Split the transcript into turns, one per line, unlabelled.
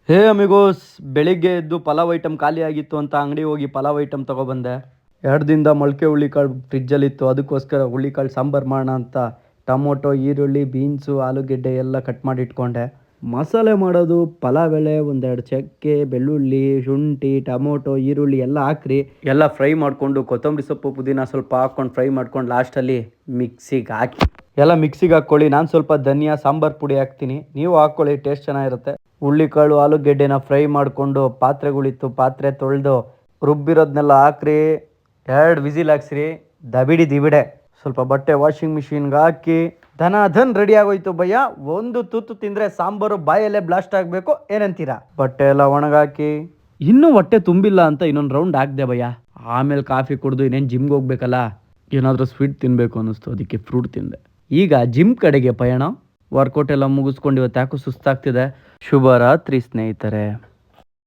ಹೇ ಅಮಿಗೋಸ್, ಬೆಳಿಗ್ಗೆ ಎದ್ದು ಪಲಾವ್ ಐಟಮ್ ಖಾಲಿ ಆಗಿತ್ತು ಅಂತ ಅಂಗಡಿ ಹೋಗಿ ಪಲಾವ್ ಐಟಮ್ ತಗೊಬಂದೆ. 2 ದಿನದ ಮೊಳಕೆ ಹುಳ್ಳಿಕಾಳು ಫ್ರಿಜ್ಜಲ್ಲಿತ್ತು, ಅದಕ್ಕೋಸ್ಕರ ಹುಳ್ಳಿಕಾಳು ಸಾಂಬಾರು ಮಾಡೋಣ ಅಂತ ಟೊಮೊಟೊ, ಈರುಳ್ಳಿ, ಬೀನ್ಸು, ಆಲೂಗೆಡ್ಡೆ ಎಲ್ಲ ಕಟ್ ಮಾಡಿ ಇಟ್ಕೊಂಡೆ. ಮಸಾಲೆ ಮಾಡೋದು ಪಲಾವ್ ಎಲೆ, 1-2 ಚಕ್ಕೆ, ಬೆಳ್ಳುಳ್ಳಿ, ಶುಂಠಿ, ಟೊಮೊಟೊ, ಈರುಳ್ಳಿ ಎಲ್ಲ ಹಾಕ್ರಿ. ಎಲ್ಲ ಫ್ರೈ ಮಾಡಿಕೊಂಡು ಕೊತ್ತಂಬರಿ ಸೊಪ್ಪು, ಪುದೀನ ಸ್ವಲ್ಪ ಹಾಕ್ಕೊಂಡು ಫ್ರೈ ಮಾಡ್ಕೊಂಡು ಲಾಸ್ಟಲ್ಲಿ ಮಿಕ್ಸಿಗೆ ಹಾಕಿ ಎಲ್ಲ ಮಿಕ್ಸಿಗೆ ಹಾಕ್ಕೊಳ್ಳಿ. ನಾನು ಸ್ವಲ್ಪ ಧನಿಯಾ ಸಾಂಬಾರು ಪುಡಿ ಹಾಕ್ತೀನಿ, ನೀವು ಹಾಕ್ಕೊಳ್ಳಿ, ಟೇಸ್ಟ್ ಚೆನ್ನಾಗಿರುತ್ತೆ. ಹುಳ್ಳಿಕಾಳು ಆಲೂಗೆಡ್ಡೆನ ಫ್ರೈ ಮಾಡಿಕೊಂಡು ಪಾತ್ರೆಗಳಿತ್ತು, ಪಾತ್ರೆ ತೊಳೆದು ರುಬ್ಬಿರೋದನ್ನೆಲ್ಲ ಹಾಕ್ರಿ. 2 ವಿಸಿಲ್ ಹಾಕ್ಸ್ರಿ. ದಿಬಿಡೆ ಸ್ವಲ್ಪ ಬಟ್ಟೆ ವಾಷಿಂಗ್ ಮಿಷಿನ್ಗೆ ಹಾಕಿ ಧನ್ ರೆಡಿ ಆಗೋಯ್ತು ಭಯ್ಯ. 1 ತುತ್ತು ತಿಂದರೆ ಸಾಂಬಾರು ಬಾಯಲ್ಲೇ ಬ್ಲಾಸ್ಟ್ ಆಗಬೇಕು, ಏನಂತೀರಾ? ಬಟ್ಟೆ ಎಲ್ಲ ಒಣಗಾಕಿ ಇನ್ನೂ ಹೊಟ್ಟೆ ತುಂಬಿಲ್ಲ ಅಂತ ಇನ್ನೊಂದು ರೌಂಡ್ ಹಾಕ್ದೆ ಭಯ್ಯ. ಆಮೇಲೆ ಕಾಫಿ ಕುಡಿದು ಇನ್ನೇನು ಜಿಮ್ಗೆ ಹೋಗ್ಬೇಕಲ್ಲ, ಏನಾದರೂ ಸ್ವೀಟ್ ತಿನ್ನಬೇಕು ಅನ್ನಿಸ್ತು, ಅದಕ್ಕೆ ಫ್ರೂಟ್ ತಿಂದೆ. ಈಗ ಜಿಮ್ ಕಡೆಗೆ ಪಯಣ. ವರ್ಕೌಟ್ ಎಲ್ಲ ಮುಗಿಸ್ಕೊಂಡು ಇವತ್ತು ಯಾಕೋ ಸುಸ್ತಾಗ್ತಿದೆ. ಶುಭರಾತ್ರಿ ಸ್ನೇಹಿತರೆ.